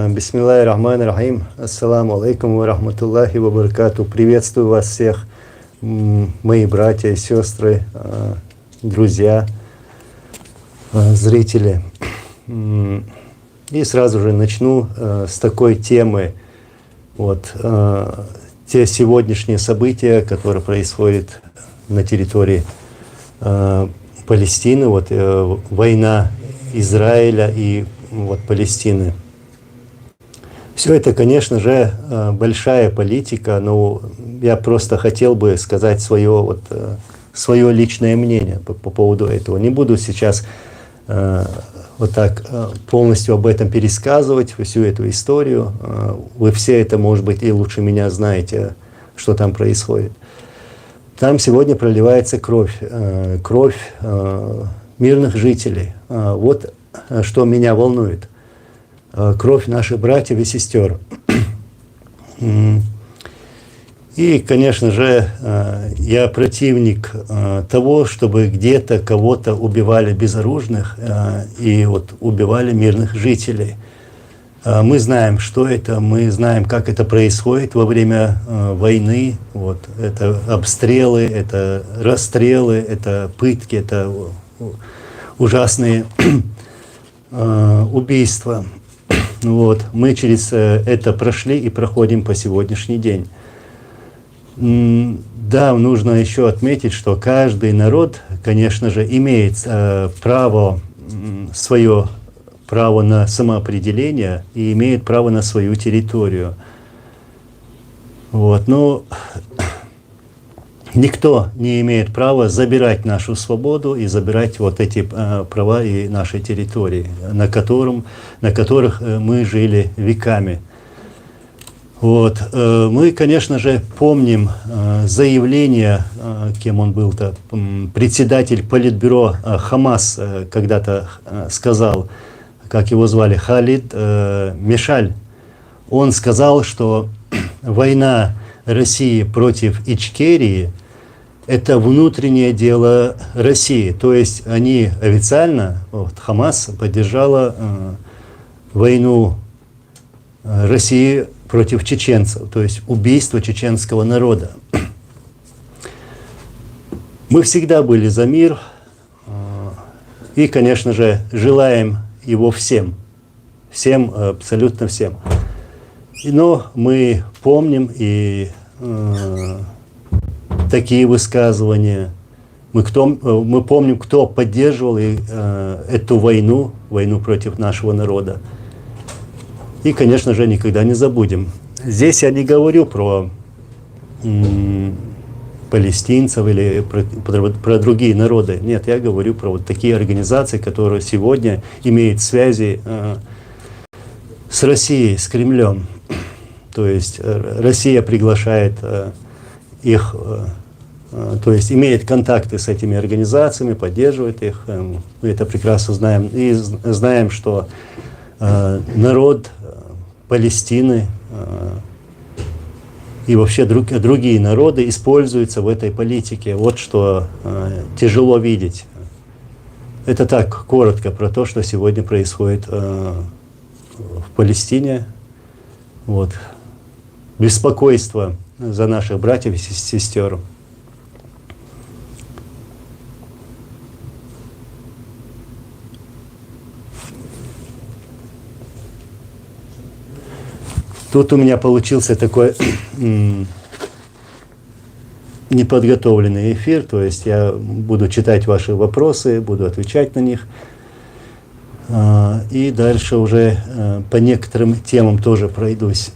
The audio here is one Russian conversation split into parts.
Бисмиллахи рахмани рахим. Ассаламу алейкум ва рахматуллахи ва баракату. Приветствую вас всех, мои братья и сестры, друзья, зрители. И сразу же начну с такой темы. Те сегодняшние события, которые происходят на территории Палестины, война Израиля и Палестины. Все это, конечно же, большая политика, но я просто хотел бы сказать свое личное мнение по поводу этого. Не буду сейчас полностью об этом пересказывать, всю эту историю. Вы все это, может быть, и лучше меня знаете, что там происходит. Там сегодня проливается кровь мирных жителей. Вот что меня волнует. Кровь наших братьев и сестер. И, конечно же, я противник того, чтобы где-то кого-то убивали безоружных и убивали мирных жителей. Мы знаем, что это, мы знаем, как это происходит во время войны. Это обстрелы, это расстрелы, это пытки, это ужасные убийства. Мы через это прошли и проходим по сегодняшний день. Да, нужно еще отметить, что каждый народ, конечно же, имеет право на самоопределение и имеет право на свою территорию. Но никто не имеет права забирать нашу свободу и забирать эти права и нашей территории, на которых мы жили веками. Мы, конечно же, помним заявление, кем он был-то, председатель политбюро Хамас когда-то сказал, как его звали, Халид Мешаль. Он сказал, что война России против Ичкерии – это внутреннее дело России. То есть они официально, Хамас поддержала войну России против чеченцев, то есть убийство чеченского народа. Мы всегда были за мир и, конечно же, желаем его всем, абсолютно всем. Но мы помним и такие высказывания. Мы помним, кто поддерживал эту войну против нашего народа. И, конечно же, никогда не забудем. Здесь я не говорю про палестинцев или про другие народы. Нет, я говорю про такие организации, которые сегодня имеют связи с Россией, с Кремлем. То есть Россия приглашает их, то есть имеет контакты с этими организациями, поддерживает их. Мы это прекрасно знаем. И знаем, что народ Палестины и вообще другие народы используются в этой политике. Вот что тяжело видеть. Это так, коротко про то, что сегодня происходит в Палестине. Беспокойство за наших братьев и сестер. Тут у меня получился такой неподготовленный эфир, то есть я буду читать ваши вопросы, буду отвечать на них. И дальше уже по некоторым темам тоже пройдусь.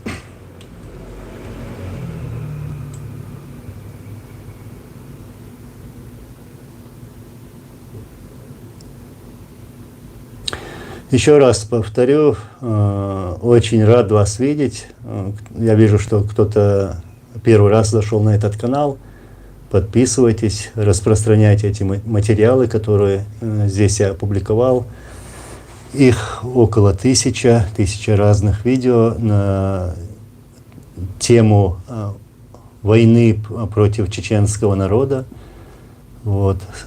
Еще раз повторю, очень рад вас видеть. Я вижу, что кто-то первый раз зашел на этот канал. Подписывайтесь, распространяйте эти материалы, которые здесь я опубликовал. Их около 1000 разных видео на тему войны против чеченского народа.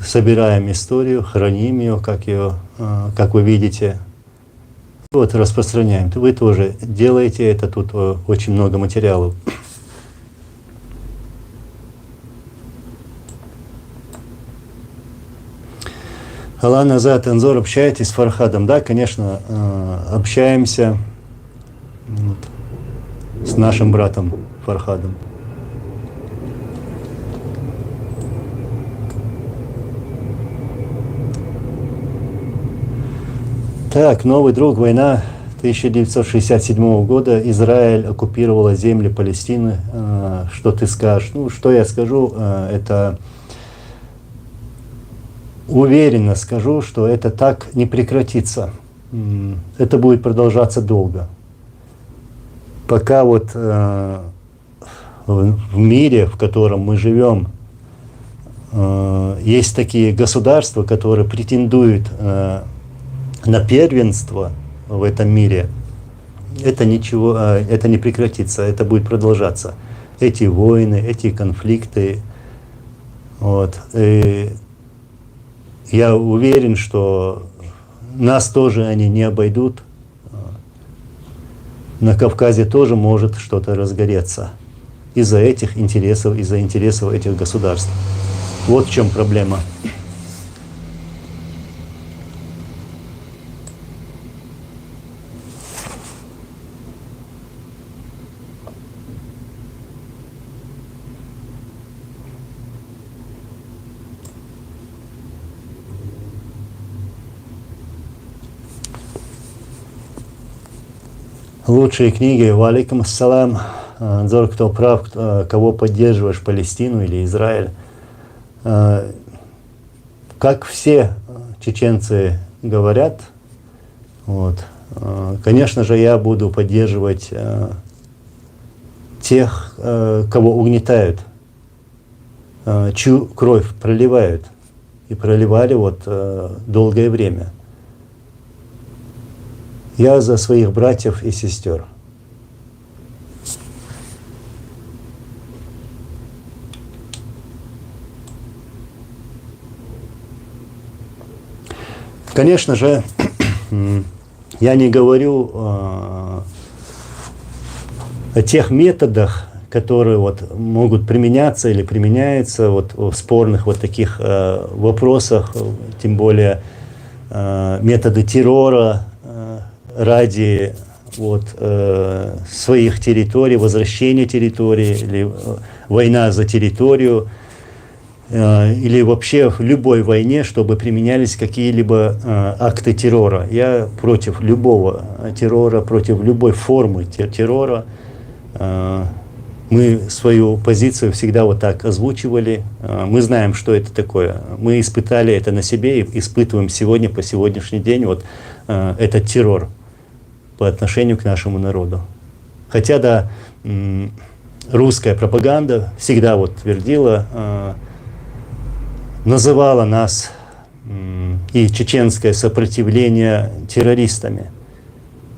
Собираем историю, храним ее, как вы видите. Вот распространяем. Вы тоже делаете это, тут очень много материалов. Алан Азат, Анзор, общаетесь с Фархадом? Да, конечно, общаемся вот, с нашим братом Фархадом. Так, новый друг, война 1967 года. Израиль оккупировала земли Палестины. Что ты скажешь? Ну, что я скажу, это уверенно скажу, что это так не прекратится. Это будет продолжаться долго. Пока вот в мире, в котором мы живем, есть такие государства, которые претендуют на первенство в этом мире, это ничего, это не прекратится, это будет продолжаться. Эти войны, эти конфликты. Вот. И я уверен, что нас тоже они не обойдут. На Кавказе тоже может что-то разгореться из-за этих интересов, из-за интересов этих государств. Вот в чем проблема. Лучшие книги, валейкум ассалам. Анзор, кто прав, кого поддерживаешь, Палестину или Израиль? Как все чеченцы говорят, вот, конечно же, я буду поддерживать тех, кого угнетают, чью кровь проливают и проливали вот долгое время. Я за своих братьев и сестер. Конечно же, я не говорю о тех методах, которые вот могут применяться или применяются вот в спорных вот таких вопросах, тем более методы террора ради вот, своих территорий, возвращения территории, или война за территорию, или вообще в любой войне, чтобы применялись какие-либо акты террора. Я против любого террора, против любой формы террора. Мы свою позицию всегда вот так озвучивали. Мы знаем, что это такое. Мы испытали это на себе и испытываем сегодня, по сегодняшний день, вот этот террор по отношению к нашему народу. Хотя, да, русская пропаганда всегда вот твердила, называла нас и чеченское сопротивление террористами.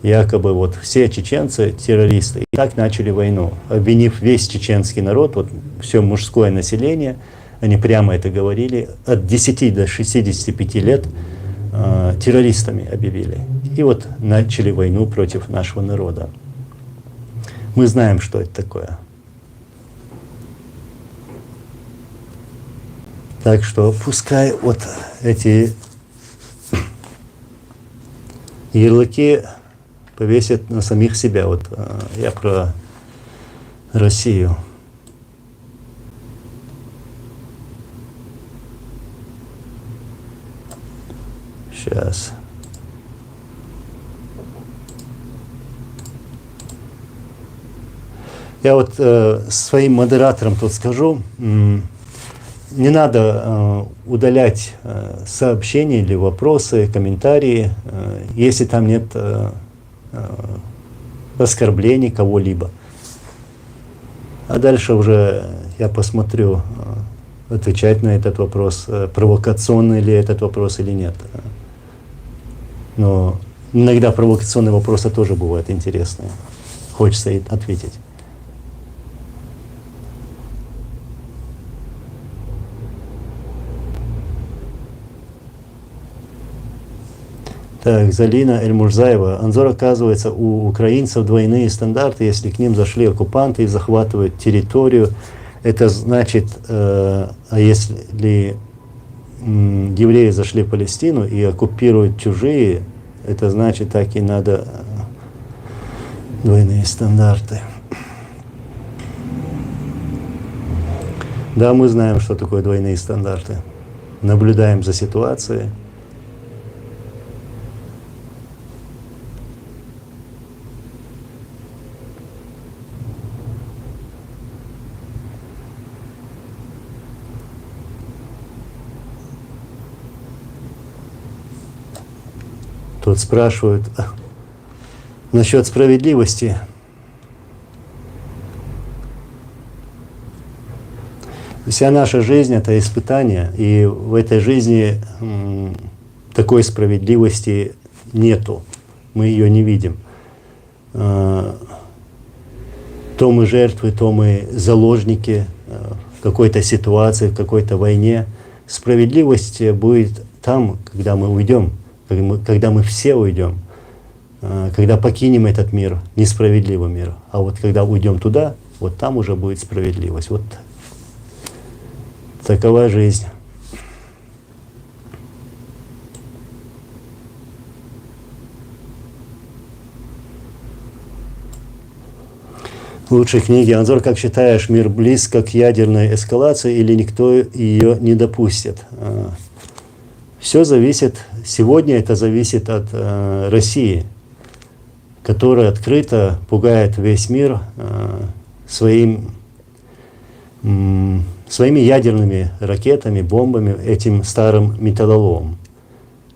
Якобы вот все чеченцы террористы. И так начали войну, обвинив весь чеченский народ, вот все мужское население, они прямо это говорили, от 10 до 65 лет террористами объявили. И вот начали войну против нашего народа. Мы знаем, что это такое. Так что пускай вот эти ярлыки повесят на самих себя. Вот я про Россию. Сейчас. Я вот своим модераторам тут скажу, не надо удалять сообщения или вопросы, комментарии, если там нет оскорблений кого-либо. А дальше уже я посмотрю, отвечать на этот вопрос, провокационный ли этот вопрос или нет. Но иногда провокационные вопросы тоже бывают интересные. Хочется и ответить. Так, Залина Эльмурзаева. Анзор, оказывается, у украинцев двойные стандарты, если к ним зашли оккупанты и захватывают территорию. Это значит, а если евреи зашли в Палестину и оккупируют чужие, это значит, так и надо двойные стандарты. Да, мы знаем, что такое двойные стандарты. Наблюдаем за ситуацией. Тут спрашивают насчет справедливости. Вся наша жизнь — это испытание, и в этой жизни такой справедливости нету. Мы ее не видим. То мы жертвы, то мы заложники в какой-то ситуации, в какой-то войне. Справедливость будет там, когда мы уйдем. Когда мы все уйдем, когда покинем этот мир, несправедливый мир, а вот когда уйдем туда, вот там уже будет справедливость. Вот такова жизнь. Лучшие книги. Анзор, как считаешь, мир близко к ядерной эскалации или никто ее не допустит? Все зависит, сегодня это зависит от России, которая открыто пугает весь мир своими ядерными ракетами, бомбами, этим старым металлоломом,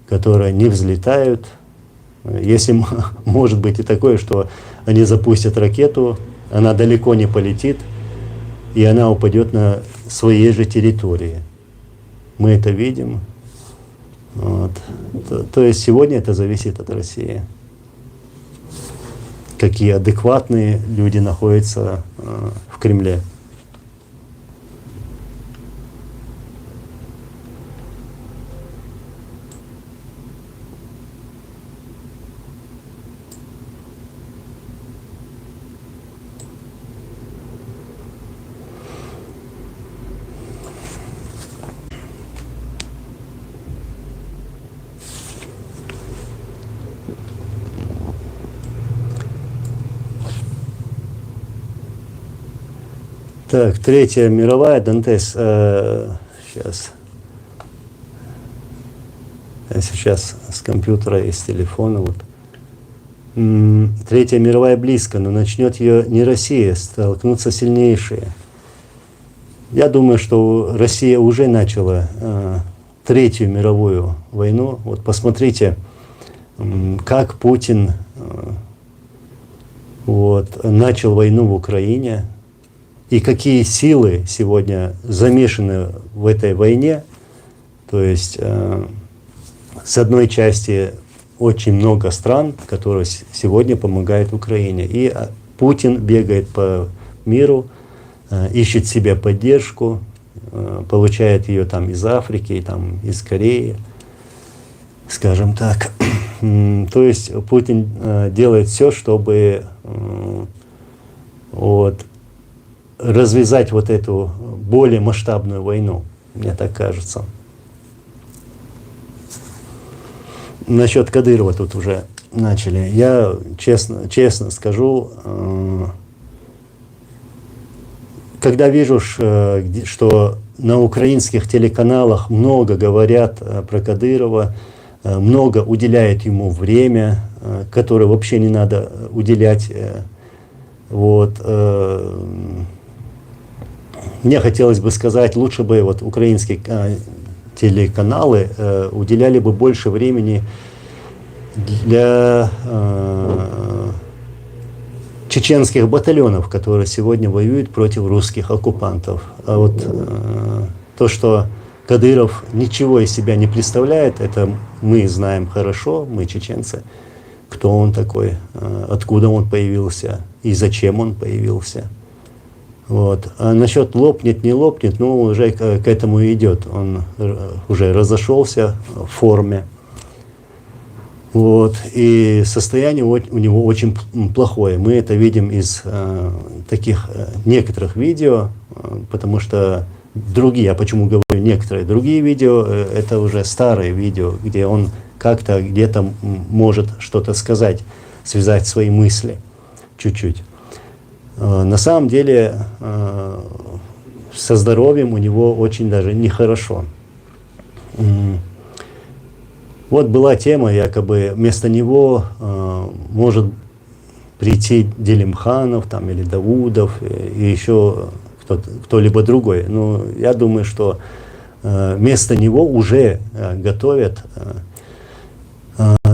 которые не взлетают. Если может быть и такое, что они запустят ракету, она далеко не полетит, и она упадет на своей же территории. Мы это видим. Вот. То есть сегодня это зависит от России. Какие адекватные люди находятся в Кремле. Так, Третья мировая, Дантес, сейчас с компьютера и с телефона. Вот. Третья мировая близко, но начнет ее не Россия, столкнутся сильнейшие. Я думаю, что Россия уже начала Третью мировую войну. Вот посмотрите, как Путин начал войну в Украине. И какие силы сегодня замешаны в этой войне. То есть, с одной части, очень много стран, которые сегодня помогают Украине. И Путин бегает по миру, ищет себе поддержку, получает ее там из Африки, там, из Кореи, скажем так. То есть Путин делает все, чтобы развязать вот эту более масштабную войну, мне так кажется. Насчет Кадырова тут уже начали. Я честно скажу, когда вижу, что на украинских телеканалах много говорят про Кадырова, много уделяют ему время, которое вообще не надо уделять. Мне хотелось бы сказать, лучше бы украинские телеканалы уделяли бы больше времени для чеченских батальонов, которые сегодня воюют против русских оккупантов. А вот то, что Кадыров ничего из себя не представляет, это мы знаем хорошо, мы чеченцы, кто он такой, откуда он появился и зачем он появился. А насчет лопнет, не лопнет, уже к этому идет. Он уже разошелся в форме. Вот. И состояние у него очень плохое. Мы это видим из таких некоторых видео, потому что другие, я почему говорю некоторые другие видео, это уже старые видео, где он как-то где-то может что-то сказать, связать свои мысли чуть-чуть. На самом деле со здоровьем у него очень даже нехорошо. Вот была тема, якобы вместо него может прийти Делимханов там, или Давудов, и еще кто-либо другой. Но я думаю, что вместо него уже готовят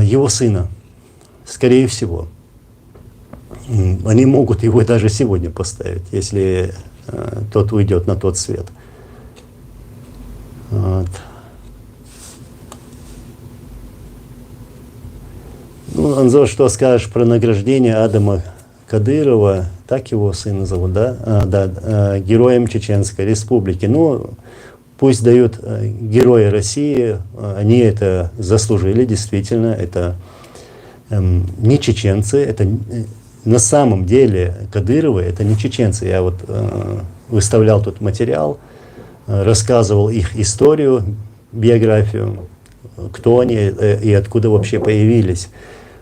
его сына, скорее всего. Они могут его даже сегодня поставить, если тот уйдет на тот свет. Вот. Ну, Анзор, что скажешь про награждение Адама Кадырова, так его сына зовут, да? Да, героем Чеченской Республики. Ну, пусть дают герои России, они это заслужили, действительно, это не чеченцы, это на самом деле Кадыровы, это не чеченцы. Я вот выставлял тут материал, рассказывал их историю, биографию, кто они и откуда вообще появились.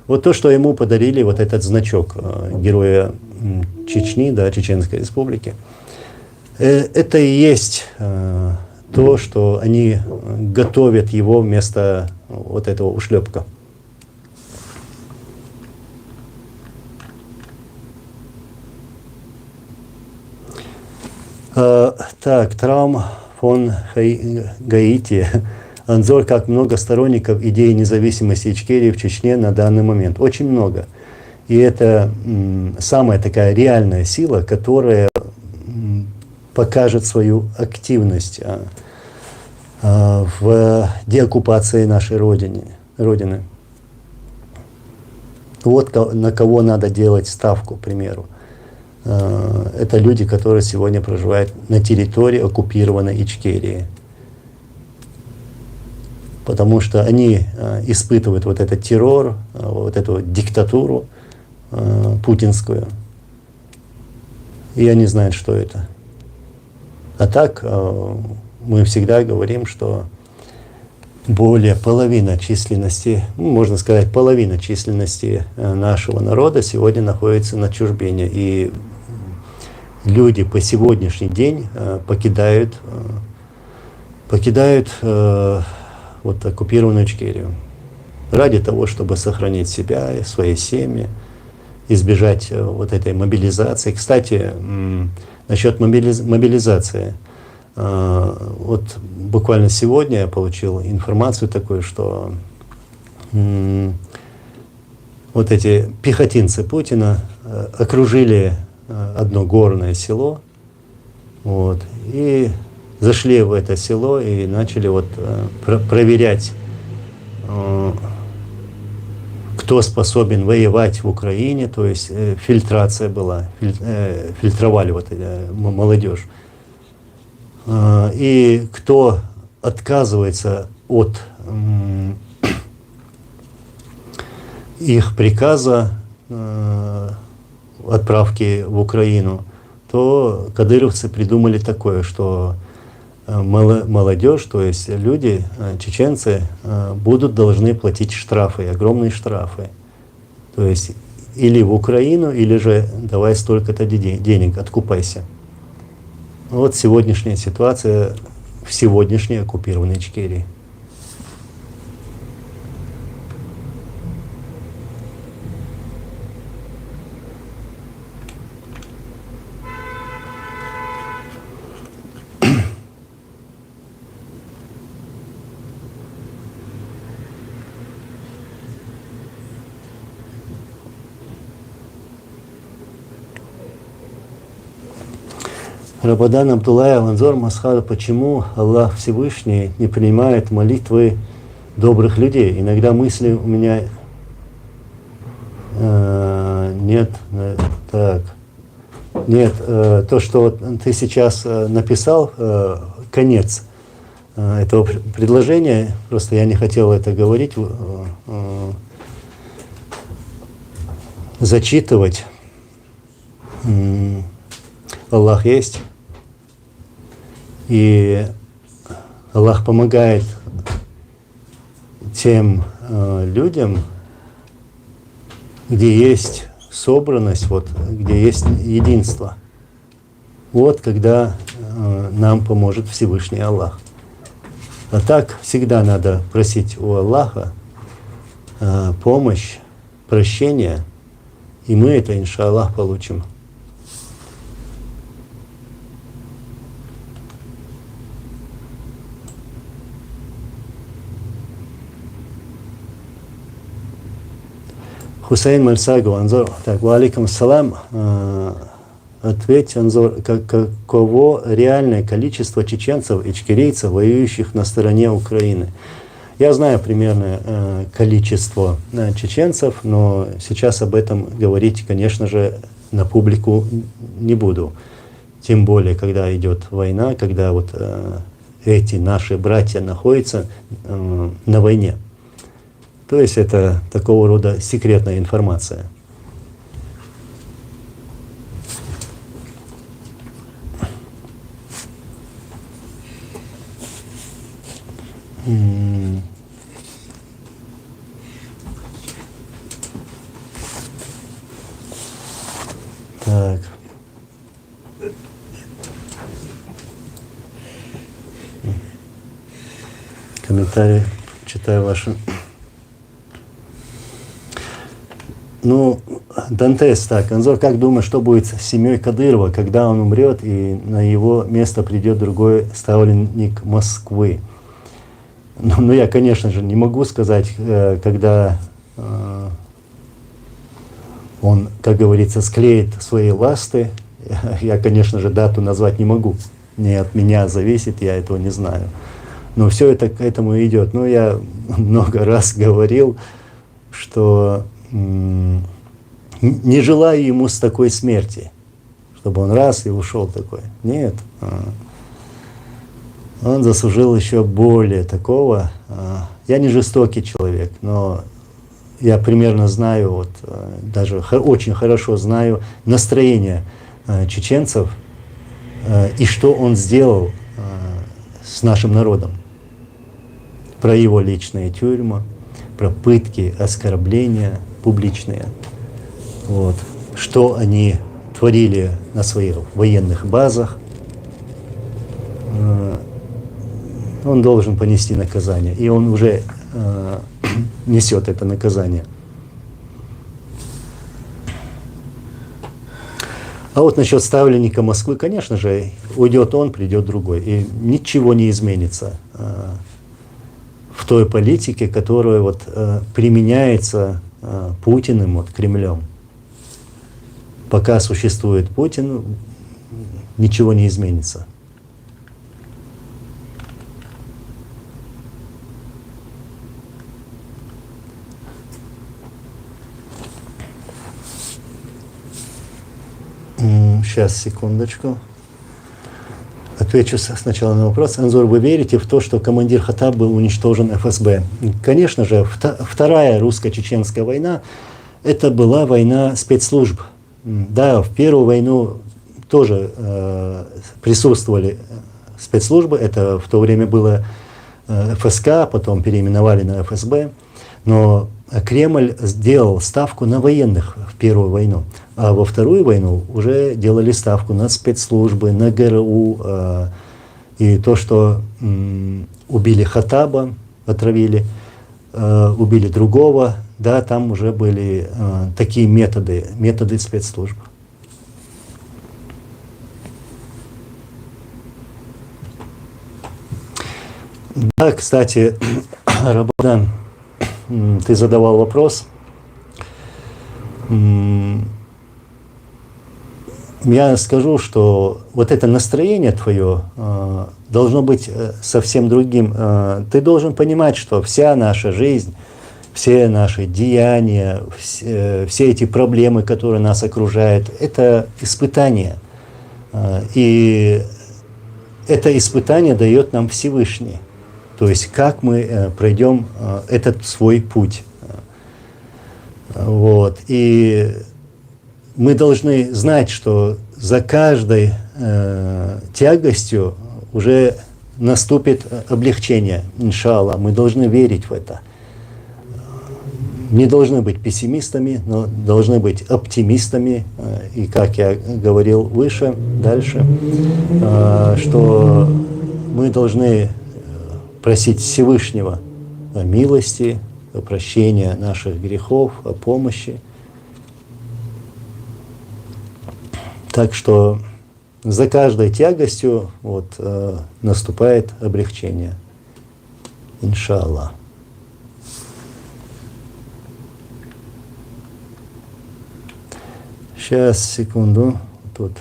Вот то, что ему подарили, вот этот значок героя Чечни, да, Чеченской Республики, это и есть то, что они готовят его вместо вот этого ушлепка. Так, Траум фон Гаити. Анзор, как много сторонников идеи независимости Ичкерии в Чечне на данный момент. Очень много. И это самая такая реальная сила, которая покажет свою активность в деоккупации нашей Родины. Вот на кого надо делать ставку, к примеру. Это люди, которые сегодня проживают на территории оккупированной Ичкерии. Потому что они испытывают вот этот террор, вот эту диктатуру путинскую. И они знают, что это. А так мы всегда говорим, что более половина численности, можно сказать, половина численности нашего народа сегодня находится на чужбине. И люди по сегодняшний день покидают вот оккупированную Ичкерию ради того, чтобы сохранить себя и свои семьи, избежать вот этой мобилизации. Кстати, насчет мобилизации. Вот буквально сегодня я получил информацию такую, что вот эти пехотинцы Путина окружили одно горное село, вот, и зашли в это село и начали вот проверять, кто способен воевать в Украине, то есть фильтрация была, фильтровали вот молодежь. И кто отказывается от их приказа отправки в Украину, то кадыровцы придумали такое, что молодежь, то есть люди, чеченцы, будут должны платить штрафы, огромные штрафы. То есть или в Украину, или же давай столько-то денег, откупайся. Вот сегодняшняя ситуация в сегодняшней оккупированной Ичкерии. Рабадан Абдуллаев, Анзор Масхар, почему Аллах Всевышний не принимает молитвы добрых людей? Иногда мысли у меня нет. Так. Нет, то, что ты сейчас написал, конец этого предложения, просто я не хотел это говорить, зачитывать. Аллах есть, и Аллах помогает тем людям, где есть собранность, вот, где есть единство. Вот когда нам поможет Всевышний Аллах. А так всегда надо просить у Аллаха помощь, прощения, и мы это, иншаллах, получим. Хусейн Мальсагу, Анзор, так, ва алейкум ассалам. Ответь, Анзор, каково реальное количество чеченцев и ичкерийцев, воюющих на стороне Украины? Я знаю примерное количество чеченцев, но сейчас об этом говорить, конечно же, на публику не буду. Тем более, когда идет война, когда вот эти наши братья находятся на войне. То есть это такого рода секретная информация. Так. Комментарии читаю ваши. Ну, Дантес, так, Анзор, как думаешь, что будет с семьей Кадырова, когда он умрет и на его место придет другой ставленник Москвы? Ну, я, конечно же, не могу сказать, когда он, как говорится, склеит свои ласты. Я, конечно же, дату назвать не могу. Не от меня зависит, я этого не знаю. Но все это к этому идет. Но я много раз говорил, что не желаю ему с такой смерти, чтобы он раз и ушел такой. Нет. Он заслужил еще более такого. Я не жестокий человек, но я примерно знаю, вот, даже очень хорошо знаю настроение чеченцев и что он сделал с нашим народом. Про его личные тюрьмы, про пытки, оскорбления публичные. Вот. Что они творили на своих военных базах. Он должен понести наказание. И он уже несет это наказание. А вот насчет ставленника Москвы, конечно же, уйдет он, придет другой. И ничего не изменится в той политике, которая вот, применяется Путиным, вот, Кремлем. Пока существует Путин, ничего не изменится. Сейчас, секундочку. Отвечу сначала на вопрос. Анзор, вы верите в то, что командир Хаттаб был уничтожен ФСБ? Конечно же, вторая русско-чеченская война, это была война спецслужб. Да, в первую войну тоже присутствовали спецслужбы, это в то время было ФСК, потом переименовали на ФСБ, но Кремль сделал ставку на военных в первую войну, а во вторую войну уже делали ставку на спецслужбы, на ГРУ, и то, что убили Хаттаба, отравили, убили другого, да, там уже были такие методы спецслужб. Да, кстати, Рабадан, ты задавал вопрос. Я скажу, что вот это настроение твое должно быть совсем другим. Ты должен понимать, что вся наша жизнь, все наши деяния, все эти проблемы, которые нас окружают, это испытание. И это испытание дает нам Всевышний. То есть как мы пройдем этот свой путь. Вот. И мы должны знать, что за каждой тягостью уже наступит облегчение, иншаллах. Мы должны верить в это. Не должны быть пессимистами, но должны быть оптимистами. И как я говорил выше, дальше, что мы должны просить Всевышнего о милости, о прощении наших грехов, о помощи. Так что за каждой тягостью наступает облегчение. Иншаллах. Сейчас, секунду. Тут.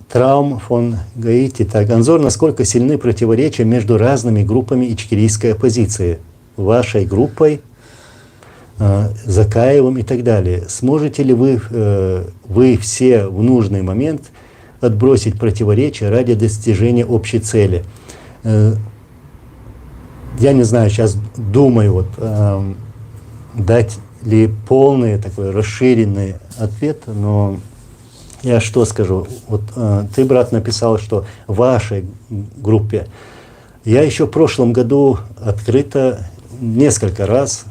Траум фон Гаити. Так, Анзор, насколько сильны противоречия между разными группами ичкерийской оппозиции? Вашей группой, Закаевым и так далее. Сможете ли вы все в нужный момент отбросить противоречия ради достижения общей цели? Я не знаю, сейчас думаю, дать ли полный такой расширенный ответ, но я что скажу? Ты, брат, написал, что в вашей группе. Я еще в прошлом году открыто несколько раз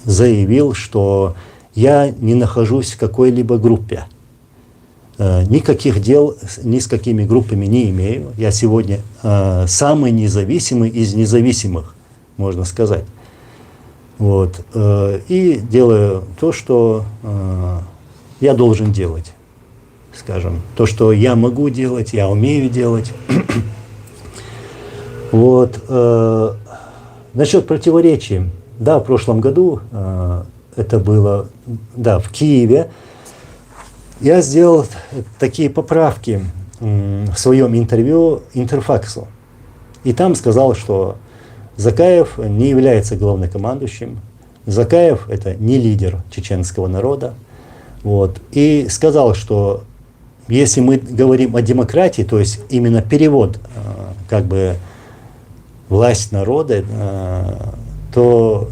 заявил, что я не нахожусь в какой-либо группе. Никаких дел ни с какими группами не имею. Я сегодня самый независимый из независимых, можно сказать. И делаю то, что я должен делать. Скажем, то, что я могу делать, я умею делать. Насчет противоречий. Да, в прошлом году это было, в Киеве. Я сделал такие поправки в своем интервью Интерфаксу. И там сказал, что Закаев не является главнокомандующим. Закаев – это не лидер чеченского народа. И сказал, что если мы говорим о демократии, то есть именно перевод, власть народа, то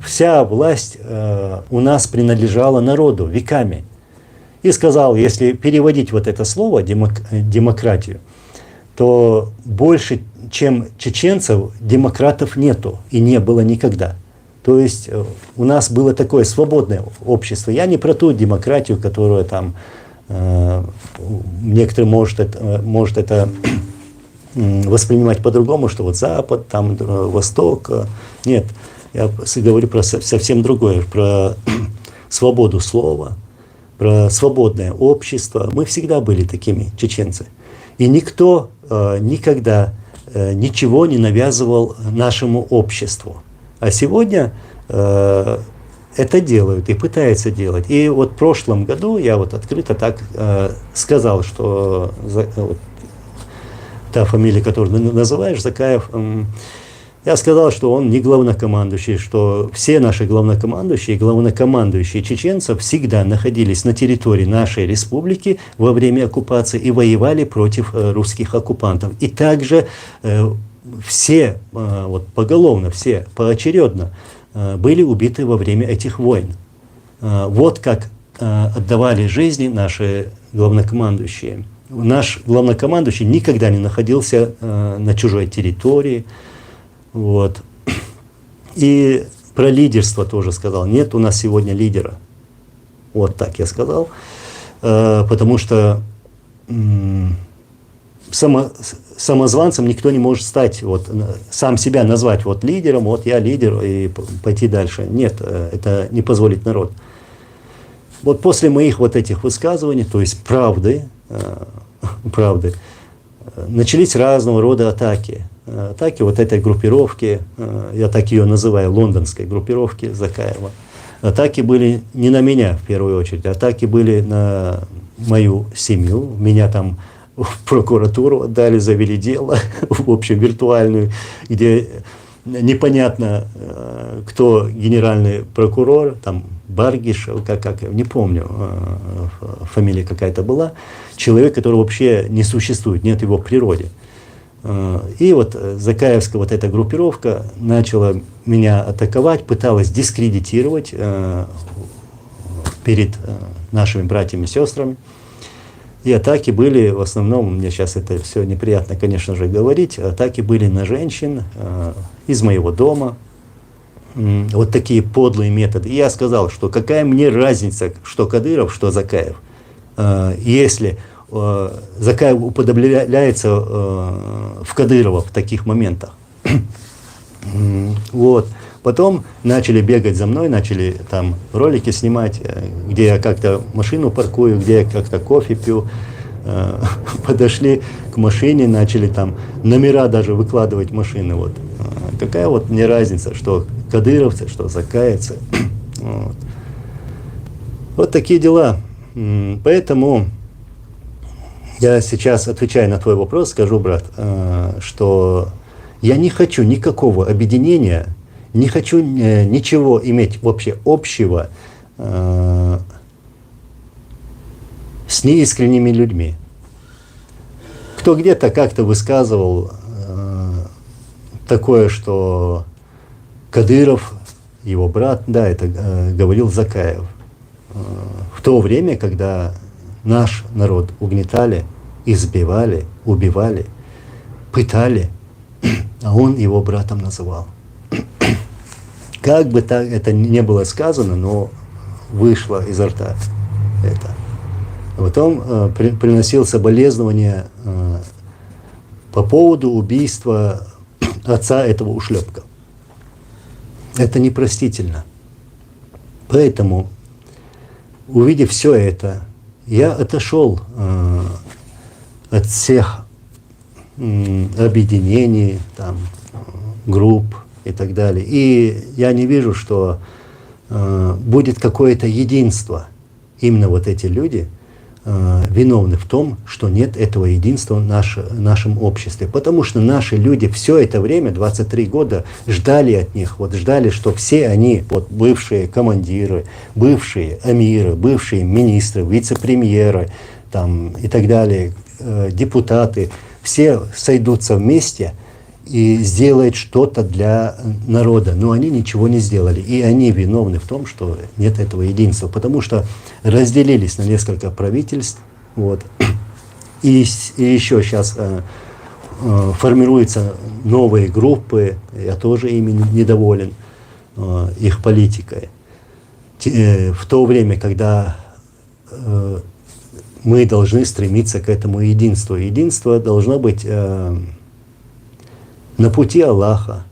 вся власть у нас принадлежала народу веками. И сказал, если переводить это слово демократию, то больше, чем чеченцев, демократов нету и не было никогда. То есть у нас было такое свободное общество. Я не про ту демократию, которую там некоторые может это воспринимать по-другому, что Запад, там Восток. Нет, я говорю про совсем другое, про свободу слова, про свободное общество. Мы всегда были такими, чеченцы. И никто никогда ничего не навязывал нашему обществу. А сегодня это делают и пытаются делать. И в прошлом году я открыто так сказал, что та фамилия, которую ты называешь, Закаев, я сказал, что он не главнокомандующий, что все наши главнокомандующие и главнокомандующие чеченцев всегда находились на территории нашей республики во время оккупации и воевали против русских оккупантов. И также все, поголовно, все поочередно были убиты во время этих войн. Вот как отдавали жизни наши главнокомандующие. Наш главнокомандующий никогда не находился на чужой территории. И про лидерство тоже сказал. Нет у нас сегодня лидера. Вот так я сказал. Потому что самозванцем никто не может стать, сам себя назвать лидером, я лидер, и пойти дальше. Нет, это не позволит народ. После моих этих высказываний, то есть правды, начались разного рода атаки. Атаки этой группировки, я так ее называю, лондонской группировки Закаева. Атаки были не на меня в первую очередь, атаки были на мою семью. Меня там в прокуратуру отдали, завели дело, в общем, виртуальную, где непонятно, кто генеральный прокурор, там Баргиш, не помню, фамилия какая-то была, человек, который вообще не существует, нет его в природе. И вот Закаевская вот эта группировка начала меня атаковать, пыталась дискредитировать перед нашими братьями и сестрами. И атаки были в основном, мне сейчас это все неприятно, конечно же, говорить, атаки были на женщин из моего дома. Вот такие подлые методы. И я сказал, что какая мне разница, что Кадыров, что Закаев. Если Закаев уподобляется в Кадырова в таких моментах. Вот. Потом начали бегать за мной, начали там ролики снимать, где я как-то машину паркую, где я как-то кофе пью. Подошли к машине, начали там номера даже выкладывать машины. Вот. Какая вот мне разница, что кадыровцы, что закаевцы. Вот. Вот такие дела. Поэтому я сейчас, отвечая на твой вопрос, скажу, брат, что я не хочу никакого объединения, не хочу ничего иметь вообще общего с неискренними людьми. Кто где-то как-то высказывал такое, что Кадыров, его брат, да, это говорил Закаев. В то время, когда наш народ угнетали, избивали, убивали, пытали, а он его братом называл. Как бы так это ни было сказано, но вышло изо рта это. Потом приносил соболезнования по поводу убийства отца этого ушлепка. Это непростительно. Поэтому, увидев все это, я отошел от всех объединений, там, групп и так далее. И я не вижу, что будет какое-то единство. Именно вот эти люди виновны в том, что нет этого единства в нашем обществе. Потому что наши люди все это время, 23 года, ждали от них, вот ждали, что все они, вот бывшие командиры, бывшие амиры, бывшие министры, вице-премьеры там, и так далее, депутаты, все сойдутся вместе и сделают что-то для народа. Но они ничего не сделали. И они виновны в том, что нет этого единства. Потому что разделились на несколько правительств. Вот. И еще сейчас формируются новые группы. Я тоже ими недоволен, их политикой. В то время, когда мы должны стремиться к этому единству. Единство должно быть на пути Аллаха,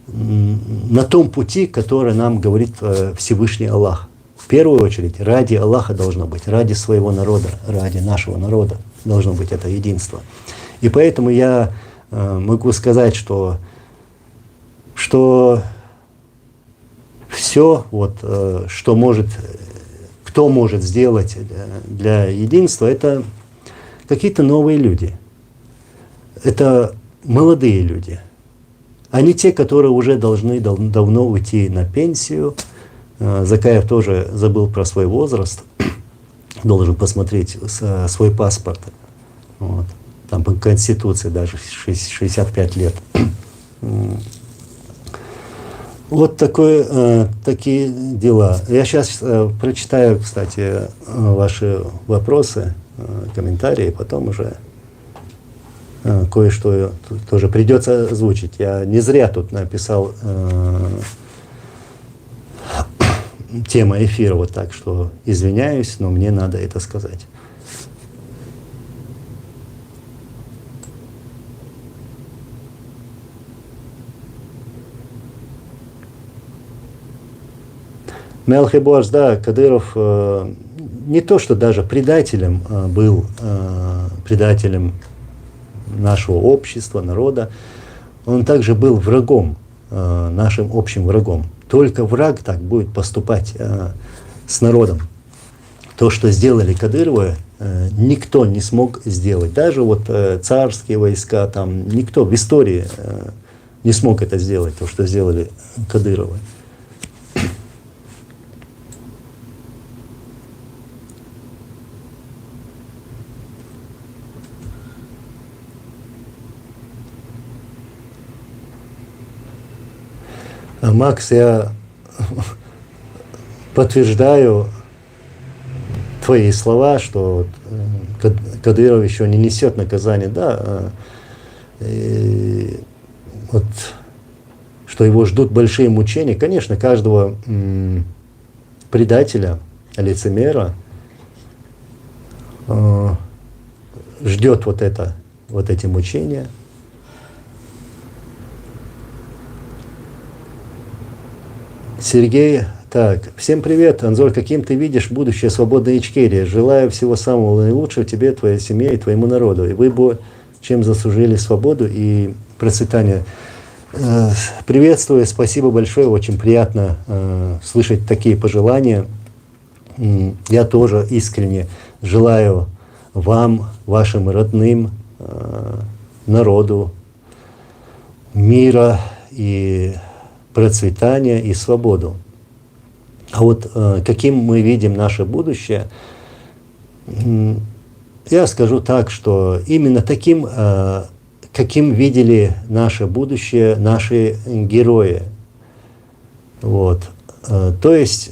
на том пути, который нам говорит Всевышний Аллах. В первую очередь, ради Аллаха должно быть, ради своего народа, ради нашего народа должно быть это единство. И поэтому я могу сказать, что все, вот, что может, кто может сделать для единства, это какие-то новые люди. Это молодые люди, а не те, которые уже должны давно уйти на пенсию. Закаев тоже забыл про свой возраст, должен посмотреть свой паспорт. Вот. Там по Конституции даже 65 лет. Вот такие дела. Я сейчас прочитаю, кстати, ваши вопросы, комментарии, потом уже кое-что тоже придется озвучить. Я не зря тут написал тема эфира вот так, что извиняюсь, но мне надо это сказать. Мелхиборс, да, Кадыров не то, что даже предателем был, предателем нашего общества, народа, он также был врагом, нашим общим врагом. Только враг так будет поступать с народом. То, что сделали Кадыровы, никто не смог сделать. Даже вот царские войска, там, никто в истории не смог это сделать, то, что сделали Кадыровы. Макс, я подтверждаю твои слова, что Кадыров еще не несет наказание, да, и вот, что его ждут большие мучения. Конечно, каждого предателя, лицемера ждет вот эти мучения. Сергей, так, всем привет, Анзор, каким ты видишь будущее свободной Ичкерии? Желаю всего самого наилучшего тебе, твоей семье и твоему народу. И вы бы чем заслужили свободу и процветание. Приветствую, спасибо большое, очень приятно слышать такие пожелания. Я тоже искренне желаю вам, вашим родным, народу мира и процветания и свободу. А вот каким мы видим наше будущее, я скажу так, что именно таким, каким видели наше будущее наши герои. Вот. То есть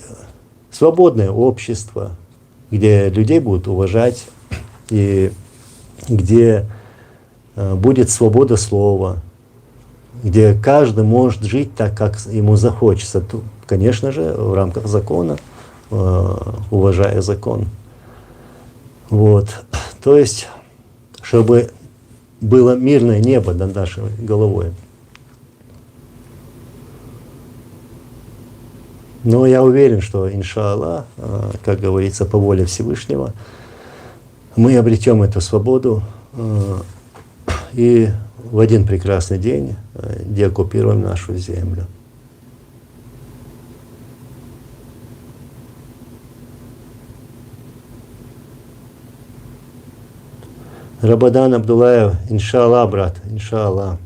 свободное общество, где людей будут уважать, и где будет свобода слова, где каждый может жить так, как ему захочется. Конечно же, в рамках закона, уважая закон. Вот. То есть, чтобы было мирное небо над нашей головой. Но я уверен, что, иншаллах, как говорится, по воле Всевышнего, мы обретем эту свободу и в один прекрасный день деоккупируем нашу землю. Рабадан Абдулаев, иншаллах, брат, иншаллах.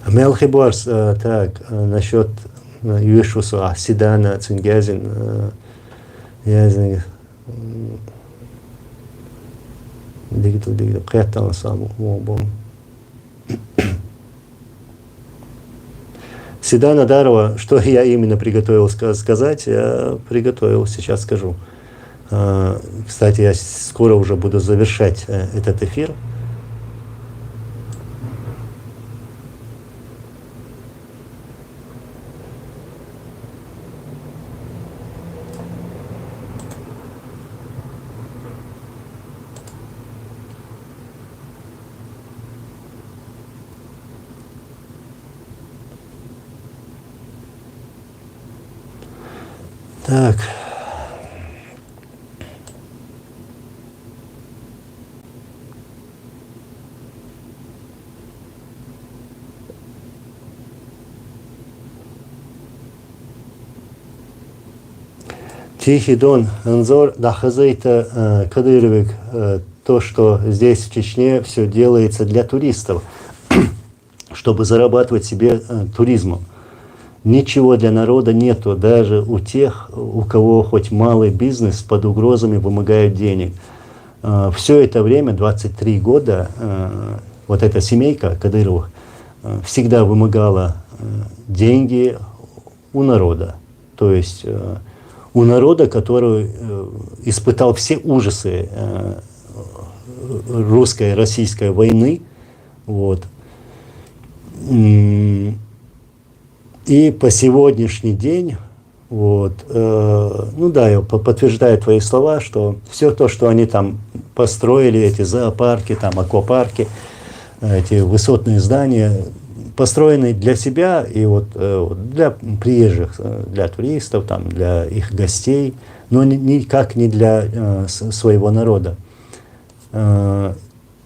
Мелхиборс, так, насчет Юшуса, Сидана, Цунгязин, Язин, Дигитал, Кэтан, Саму, Мобом. Сидана Дарова, что я именно приготовил сказать, я приготовил, сейчас скажу. Кстати, я скоро уже буду завершать этот эфир. Так. Тихий Дон, Анзор, Дахазайта, Кадыровик, то, что здесь в Чечне все делается для туристов, чтобы зарабатывать себе туризмом. Ничего для народа нету, даже у тех, у кого хоть малый бизнес под угрозами вымогают денег. Все это время, 23 года, вот эта семейка Кадыровых всегда вымогала деньги у народа. То есть у народа, который испытал все ужасы русско-российской войны. Вот. И по сегодняшний день, вот, ну да, я подтверждаю твои слова, что все то, что они там построили, эти зоопарки, там аквапарки, эти высотные здания, построены для себя и вот для приезжих, для туристов, там, для их гостей, но никак не для своего народа.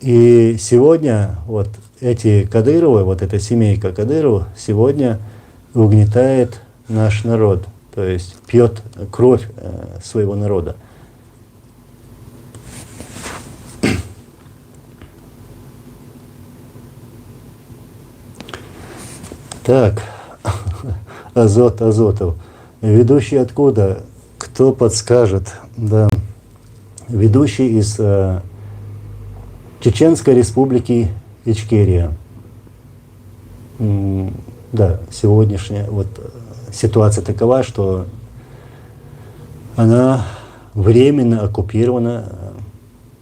И сегодня вот эти Кадыровы, вот эта семейка Кадыровых сегодня угнетает наш народ, то есть пьет кровь своего народа. Так, Азотов. Ведущий откуда? Кто подскажет? Да. Ведущий из Чеченской Республики Ичкерия. Да, сегодняшняя вот ситуация такова, что она временно оккупирована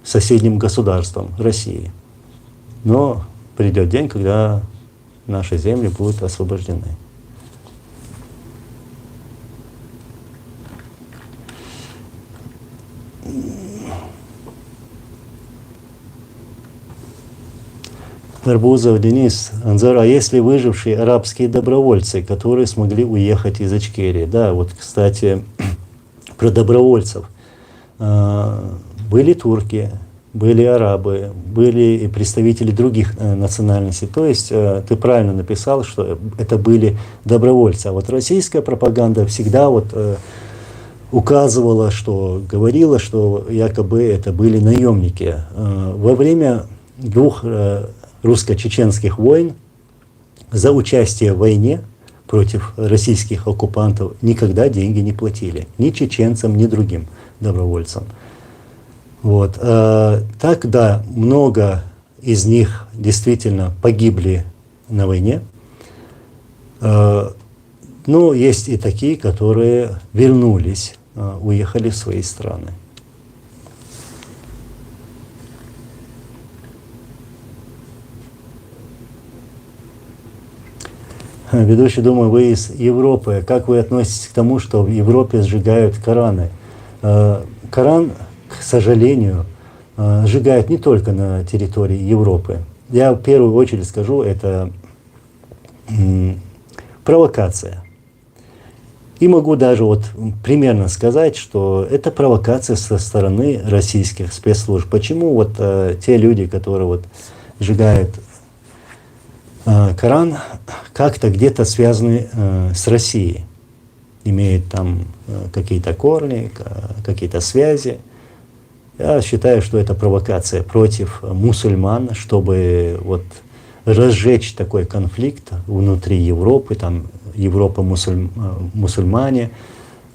соседним государством России. Но придет день, когда наши земли будут освобождены. Арбузов Денис, Анзор, а если выжившие арабские добровольцы, которые смогли уехать из Ичкерии? Да, вот, кстати, про добровольцев. Были турки, были арабы, были и представители других национальностей. То есть ты правильно написал, что это были добровольцы. А вот российская пропаганда всегда вот указывала, что говорила, что якобы это были наемники. Во время двух русско-чеченских войн за участие в войне против российских оккупантов никогда деньги не платили. Ни чеченцам, ни другим добровольцам. Вот. Так, да, много из них действительно погибли на войне. Но есть и такие, которые вернулись, уехали в свои страны. Ведущий, думаю, вы из Европы. Как вы относитесь к тому, что в Европе сжигают Кораны? Коран, к сожалению, сжигают не только на территории Европы. Я в первую очередь скажу, это провокация. И могу даже вот примерно сказать, что это провокация со стороны российских спецслужб. Почему вот те люди, которые вот сжигают Коран, как-то где-то связаны с Россией, имеют там какие-то корни, какие-то связи. Я считаю, что это провокация против мусульман, чтобы вот разжечь такой конфликт внутри Европы, там Европа мусульмане.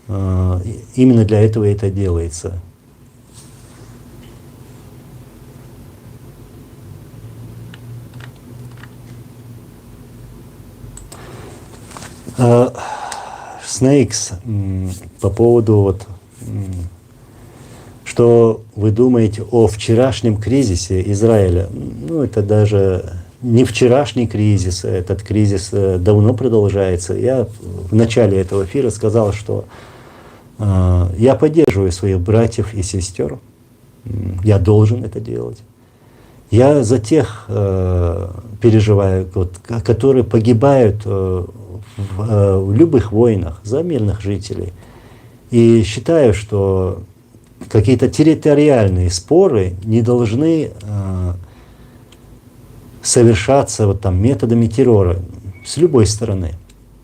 Именно для этого это делается. Снейкс, по поводу вот, что вы думаете о вчерашнем кризисе Израиля? Ну, это даже не вчерашний кризис, этот кризис давно продолжается. Я в начале этого эфира сказал, что я поддерживаю своих братьев и сестер, я должен это делать. Я за тех переживаю, вот, которые погибают в любых войнах за мирных жителей. И считаю, что какие-то территориальные споры не должны совершаться вот там методами террора с любой стороны.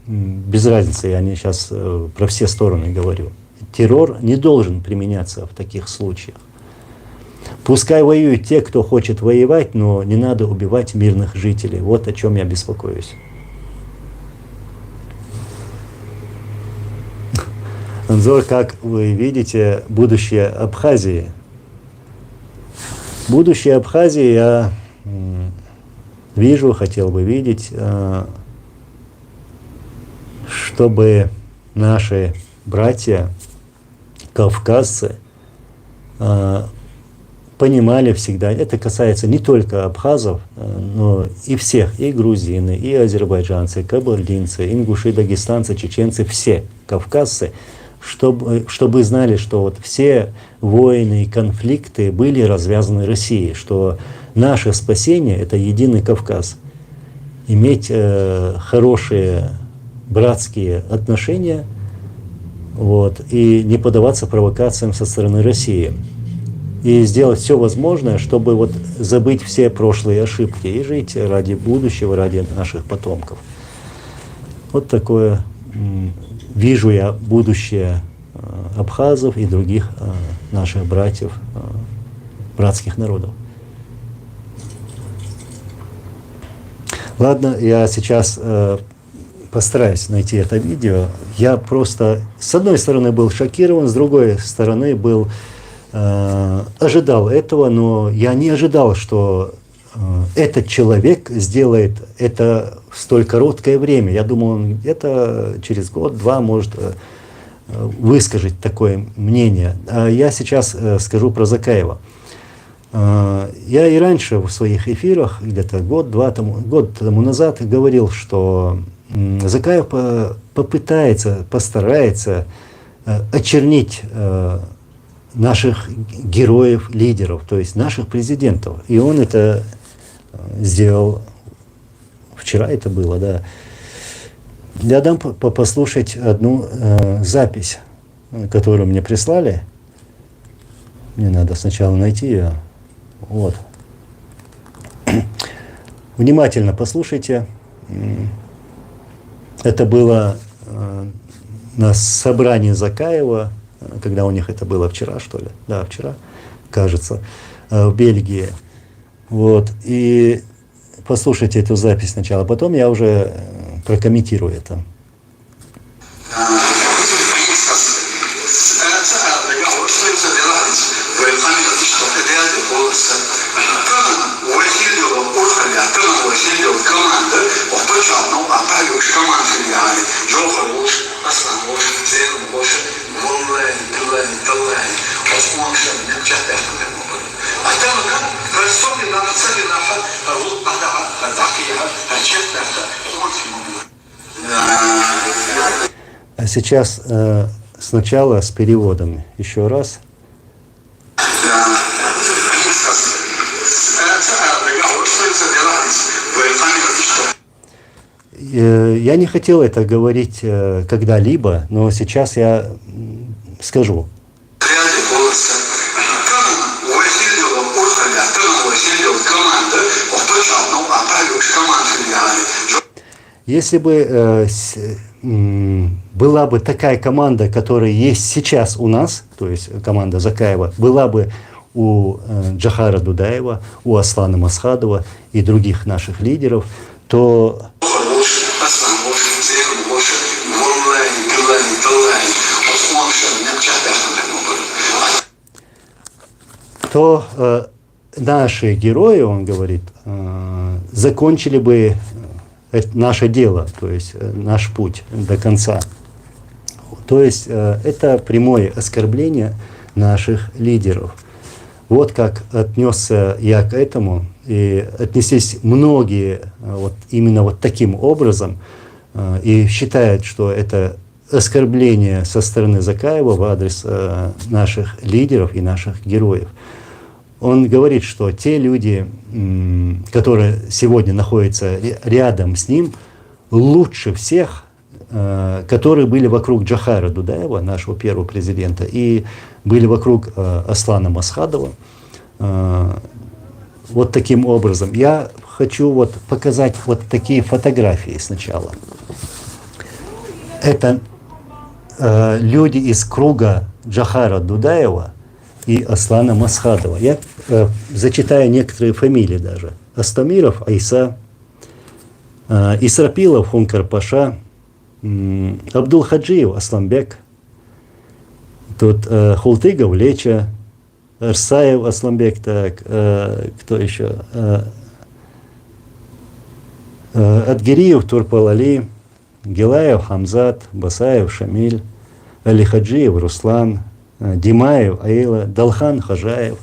Без разницы, я не сейчас про все стороны говорю. Террор не должен применяться в таких случаях. Пускай воюют те, кто хочет воевать, но не надо убивать мирных жителей. Вот о чем я беспокоюсь. Анзор, как вы видите, будущее Абхазии. Будущее Абхазии я вижу, хотел бы видеть, чтобы наши братья, кавказцы, понимали всегда, это касается не только абхазов, но и всех, и грузины, и азербайджанцы, и кабардинцы, ингуши, дагестанцы, чеченцы, все кавказцы, чтобы знали, что вот все войны и конфликты были развязаны Россией, что наше спасение — это единый Кавказ. Иметь хорошие братские отношения, вот, и не поддаваться провокациям со стороны России. И сделать все возможное, чтобы вот забыть все прошлые ошибки и жить ради будущего, ради наших потомков. Вот такое вижу я будущее абхазов и других наших братьев, братских народов. Ладно, я сейчас постараюсь найти это видео. Я просто, с одной стороны, был шокирован, с другой стороны, был ожидал этого, но я не ожидал, что этот человек сделает это в столь короткое время. Я думал, он где-то через год-два может выскажет такое мнение. А я сейчас скажу про Закаева. Я и раньше в своих эфирах, где-то год тому назад, говорил, что Закаев постарается очернить наших героев, лидеров, то есть наших президентов. И он это сделал вчера, это было, да. Я дам послушать одну запись, которую мне прислали. Мне надо сначала найти ее. Вот. Внимательно послушайте. Это было на собрании Закаева, когда у них это было вчера, что ли? Да, вчера, кажется, в Бельгии. Вот. И послушайте эту запись сначала, потом я уже прокомментирую это. А сейчас сначала с переводом еще раз. Я не хотел это говорить когда-либо, но сейчас я скажу. Если бы была бы такая команда, которая есть сейчас у нас, то есть команда Закаева, была бы у Джохара Дудаева, у Аслана Масхадова и других наших лидеров, то наши герои, он говорит, закончили бы наше дело, то есть наш путь до конца. То есть это прямое оскорбление наших лидеров. Вот как отнесся я к этому, и отнеслись многие вот именно вот таким образом, и считают, что это оскорбление со стороны Закаева в адрес наших лидеров и наших героев. Он говорит, что те люди, которые сегодня находятся рядом с ним, лучше всех, которые были вокруг Джохара Дудаева, нашего первого президента, и были вокруг Аслана Масхадова. Вот таким образом. Я хочу вот показать вот такие фотографии сначала. Это люди из круга Джохара Дудаева и Аслана Масхадова. Я зачитаю некоторые фамилии даже. Астамиров Айса, Исрапилов Хункар Паша, Абдул Хаджиев Асламбек, тут Хултыгов Леча, Арсаев Асламбек, так, кто еще? Адгириев Турпал Али, Гилаев Хамзат, Басаев Шамиль, Али Хаджиев Руслан, Димаев Аила, Далхан Хажаев.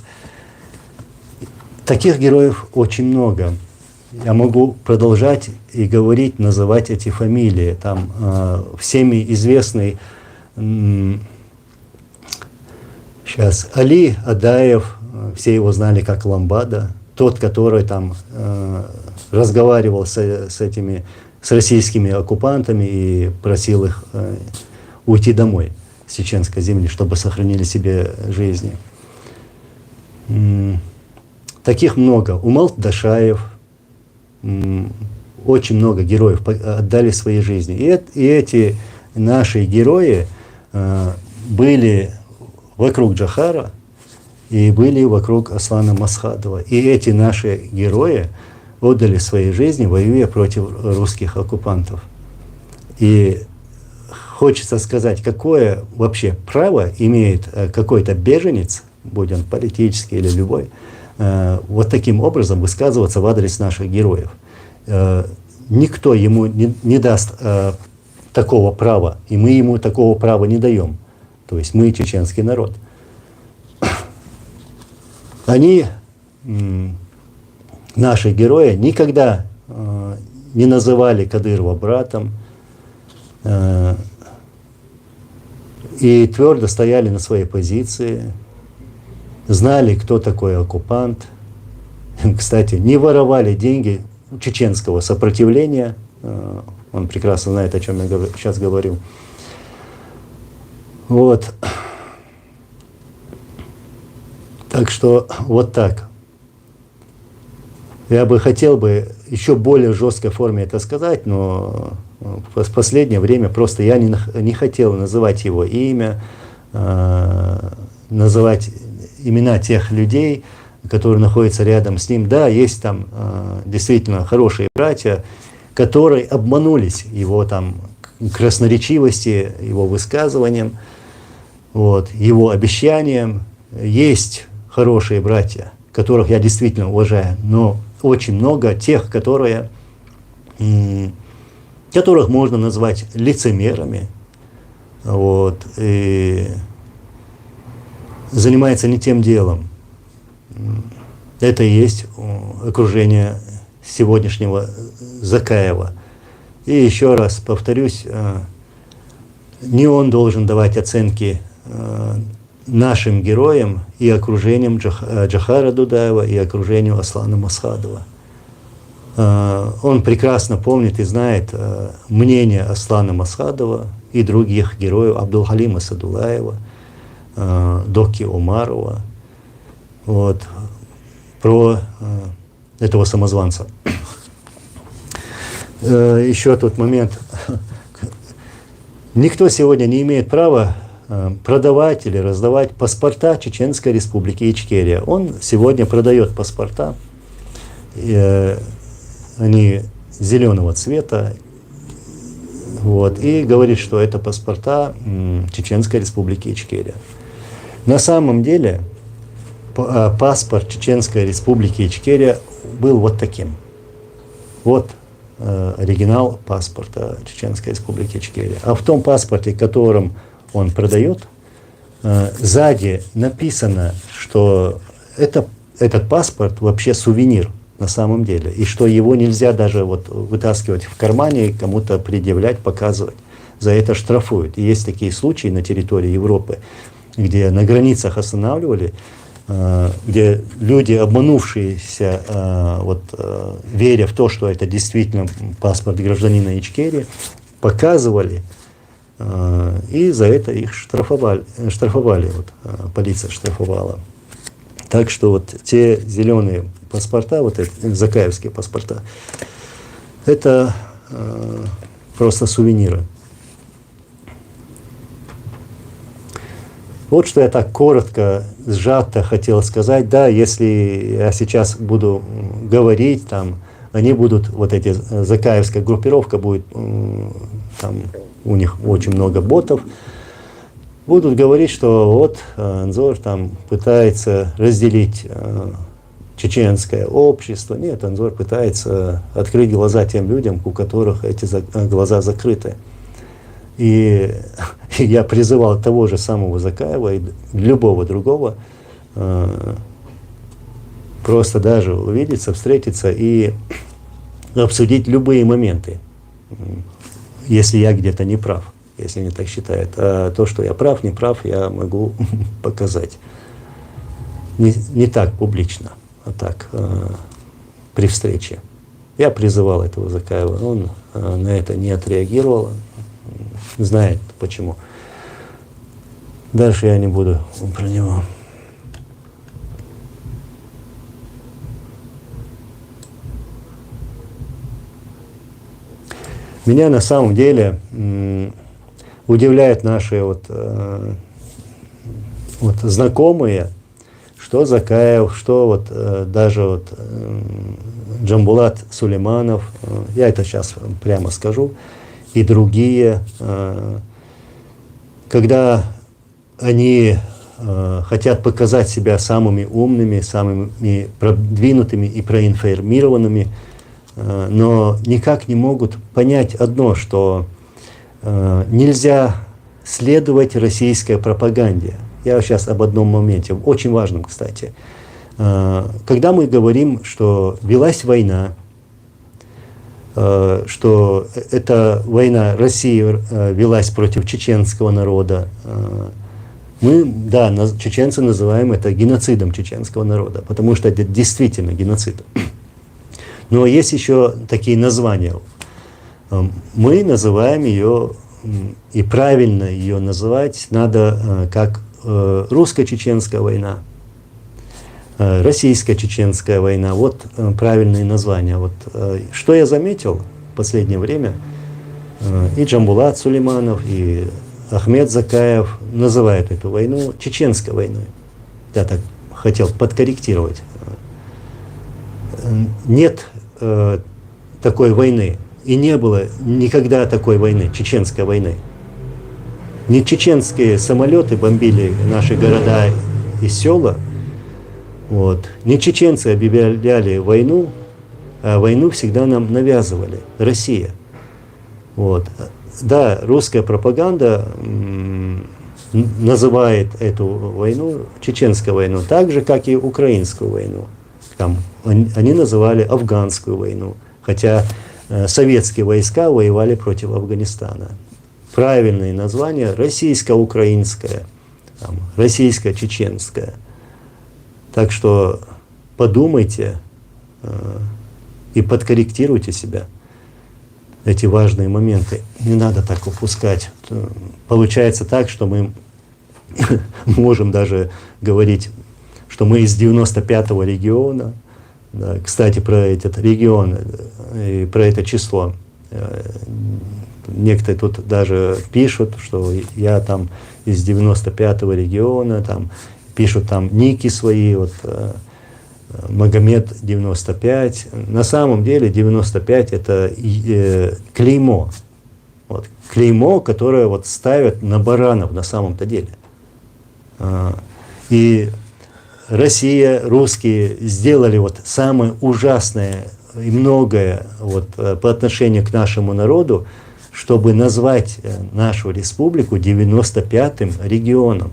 Таких героев очень много. Я могу продолжать и говорить, называть эти фамилии. Там всеми известный сейчас Али Адаев, все его знали как Ламбада, тот, который там разговаривал с российскими оккупантами и просил их уйти домой с чеченской земли, чтобы сохранили себе жизни. Таких много. Умал Дашаев, очень много героев отдали свои жизни. И эти наши герои были вокруг Джохара и были вокруг Аслана Масхадова. И эти наши герои отдали свои жизни, воюя против русских оккупантов. И хочется сказать, какое вообще право имеет какой-то беженец будь он политический или любой, вот таким образом высказываться в адрес наших героев. Никто ему не даст такого права, и мы ему такого права не даем. То есть мы чеченский народ. Они, наши герои, никогда не называли Кадырова братом и твердо стояли на своей позиции, знали, кто такой оккупант. Кстати, не воровали деньги чеченского сопротивления. Он прекрасно знает, о чем я сейчас говорю. Вот. Так что вот так. Я бы хотел бы еще более жесткой форме это сказать, но в последнее время просто я не хотел называть его имя, называть имена тех людей, которые находятся рядом с ним. Да, есть там действительно хорошие братья, которые обманулись его там красноречивости, его высказыванием, вот, его обещанием. Есть хорошие братья, которых я действительно уважаю, но очень много тех, которых можно назвать лицемерами, вот, и занимается не тем делом. Это и есть окружение сегодняшнего Закаева. И еще раз повторюсь, не он должен давать оценки нашим героям и окружением Джохара Дудаева и окружению Аслана Масхадова. Он прекрасно помнит и знает мнение Аслана Масхадова и других героев, Абдулхалима Садулаева, Доки Омарова, вот, про этого самозванца. Еще тот момент. Никто сегодня не имеет права продавать или раздавать паспорта Чеченской Республики Ичкерия. Он сегодня продает паспорта. Они зеленого цвета. Вот, и говорит, что это паспорта Чеченской Республики Ичкерия. На самом деле паспорт Чеченской Республики Ичкерия был вот таким. Вот оригинал паспорта Чеченской Республики Ичкерия. А в том паспорте, которым он продает, сзади написано, что этот паспорт вообще сувенир на самом деле, и что его нельзя даже вот вытаскивать в кармане, кому-то предъявлять, показывать. За это штрафуют. И есть такие случаи на территории Европы, где на границах останавливали, где люди, обманувшиеся, веря в то, что это действительно паспорт гражданина Ичкерии, показывали, и за это их штрафовали, полиция штрафовала. Так что вот те зеленые паспорта, вот эти закаевские паспорта, это просто сувениры. Вот что я так коротко, сжато хотел сказать. Да, если я сейчас буду говорить, там, они будут, вот эти, закаевская группировка будет, там у них очень много ботов, будут говорить, что вот Анзор там пытается разделить чеченское общество. Нет, Анзор пытается открыть глаза тем людям, у которых эти глаза закрыты. И я призывал того же самого Закаева и любого другого просто даже увидеться, встретиться и обсудить любые моменты, если я где-то не прав, если они так считают. А то, что я прав, не прав, я могу показать. Не так публично, а так при встрече. Я призывал этого Закаева, он на это не отреагировал. Знает почему. Дальше я не буду про него. Меня на самом деле удивляют наши знакомые, что Закаев, что даже Джамбулат Сулейманов, я это сейчас прямо скажу, и другие, когда они хотят показать себя самыми умными, самыми продвинутыми и проинформированными, но никак не могут понять одно, что нельзя следовать российской пропаганде. Я сейчас об одном моменте, очень важном, кстати. Когда мы говорим, что велась война, что эта война России велась против чеченского народа, мы, да, чеченцы называем это геноцидом чеченского народа, потому что это действительно геноцид. Но есть еще такие названия. Мы называем ее, и правильно ее называть надо как русско-чеченская война, российско-чеченская война. Вот правильные названия. Вот, что я заметил в последнее время, и Джамбулат Сулейманов, и Ахмед Закаев называют эту войну чеченской войной. Я так хотел подкорректировать. Нет такой войны, и не было никогда такой войны, чеченской войны. Не чеченские самолеты бомбили наши города и села, вот. Не чеченцы объявляли войну, а войну всегда нам навязывали, Россия. Вот. Да, русская пропаганда называет эту войну чеченской войной, так же, как и украинскую войну. Там, они называли афганскую войну, хотя советские войска воевали против Афганистана. Правильные названия российско-украинская, российско-чеченская. Так что подумайте и подкорректируйте себя. Эти важные моменты не надо так упускать. Получается так, что мы можем даже говорить, что мы из 95-го региона. Да, кстати, про этот регион и про это число. Некоторые тут даже пишут, что я там из 95-го региона, там, пишут там ники свои, вот, Магомед 95. На самом деле 95 это клеймо. Вот, клеймо, которое вот ставят на баранов на самом-то деле. И Россия, русские сделали вот самое ужасное и многое вот, по отношению к нашему народу, чтобы назвать нашу республику 95-м регионом.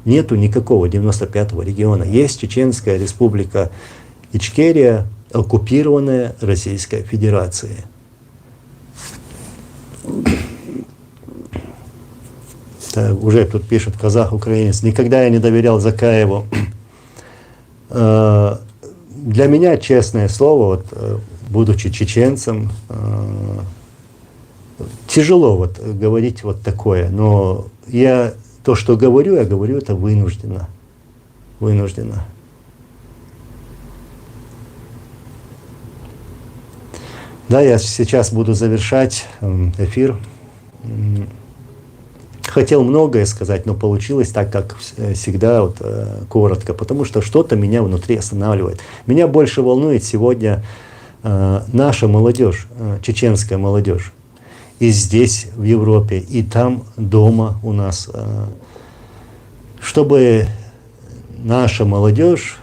Нету никакого 95-го региона. Есть Чеченская республика Ичкерия, оккупированная Российской Федерацией. Уже тут пишет казах-украинец. Никогда я не доверял Закаеву. Для меня, честное слово, вот, будучи чеченцем, тяжело вот говорить вот такое, но то, что говорю, я говорю это вынужденно. Вынужденно. Да, я сейчас буду завершать эфир. Хотел многое сказать, но получилось так, как всегда, вот, коротко, потому что что-то меня внутри останавливает. Меня больше волнует сегодня наша молодежь, чеченская молодежь. И здесь, в Европе, и там, дома у нас. Чтобы наша молодежь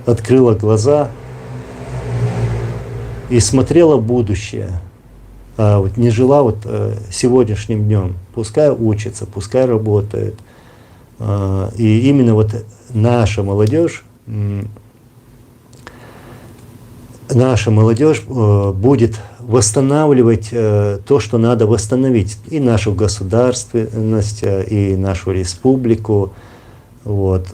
открыла глаза и смотрела в будущее, а вот не жила вот сегодняшним днем. Пускай учится, пускай работает. И именно вот наша молодежь будет восстанавливать то, что надо восстановить. И нашу государственность, и нашу республику. Вот.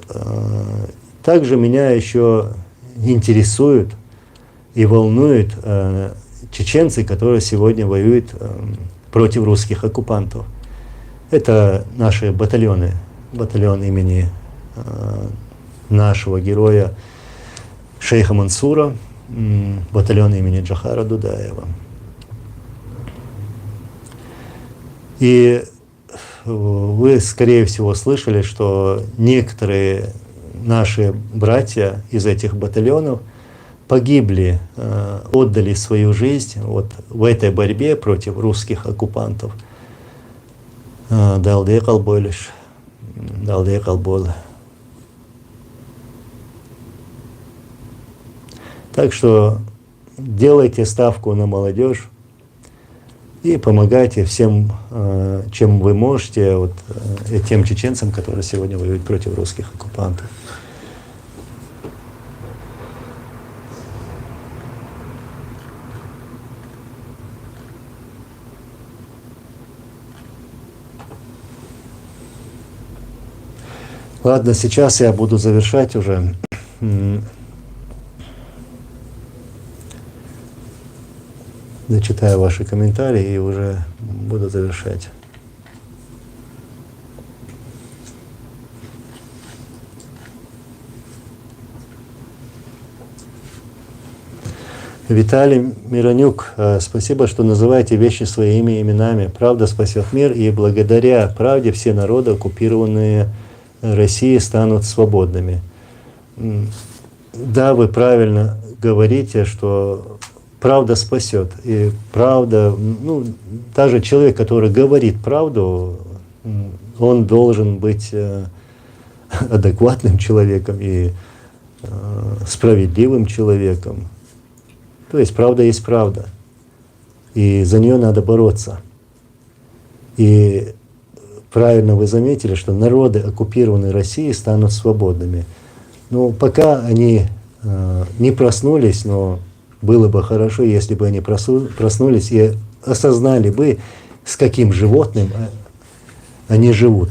Также меня еще интересуют и волнуют чеченцы, которые сегодня воюют против русских оккупантов. Это наши батальоны. Батальон имени нашего героя шейха Мансура, батальон имени Джохара Дудаева. И вы, скорее всего, слышали, что некоторые наши братья из этих батальонов погибли, отдали свою жизнь вот в этой борьбе против русских оккупантов. Далдекал Бойлиш. Далее колбол. Так что делайте ставку на молодежь и помогайте всем, чем вы можете, вот, тем чеченцам, которые сегодня воюют против русских оккупантов. Ладно, сейчас я буду завершать уже. Зачитаю ваши комментарии и уже буду завершать. Виталий Миронюк, спасибо, что называете вещи своими именами. Правда спасет мир, и благодаря правде все народы, оккупированные Россией, станут свободными. Да, вы правильно говорите, что правда спасет. И правда, ну, даже человек, который говорит правду, он должен быть адекватным человеком и справедливым человеком. То есть правда есть правда. И за нее надо бороться. И правильно вы заметили, что народы, оккупированные Россией, станут свободными. Ну, пока они не проснулись, но было бы хорошо, если бы они проснулись и осознали бы, с каким животным они живут.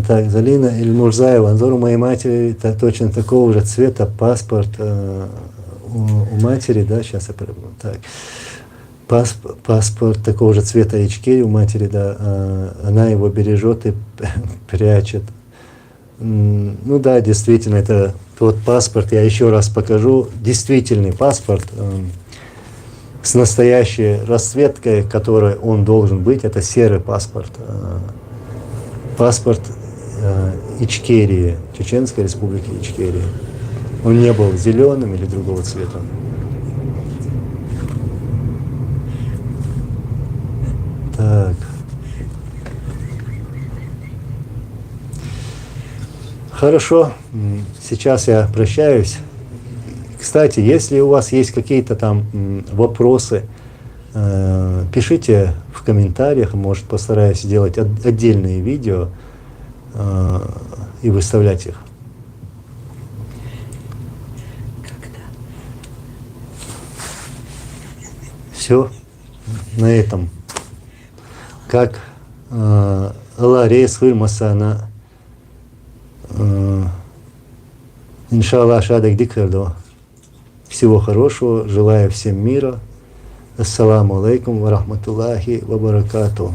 Так, Залина Ильмурзаева, Анзор у моей матери точно такого же цвета паспорт у матери, да, сейчас я так. Паспорт такого же цвета Ичкерии у матери, да, она его бережет и прячет. Ну да, действительно, это тот паспорт, я еще раз покажу, действительный паспорт с настоящей расцветкой, которой он должен быть, это серый паспорт. Паспорт Ичкерии, Чеченской Республики Ичкерия. Он не был зеленым или другого цвета. Так. Хорошо, сейчас я прощаюсь. Кстати, если у вас есть какие-то там вопросы, пишите в комментариях, может, постараюсь сделать отдельные видео и выставлять их. Все на этом. Как Аллах рейс хырмасана, иншаллах шадак дикердо. Всего хорошего, желаю всем мира. Ассаламу алейкум ва рахматуллахи ва баракату.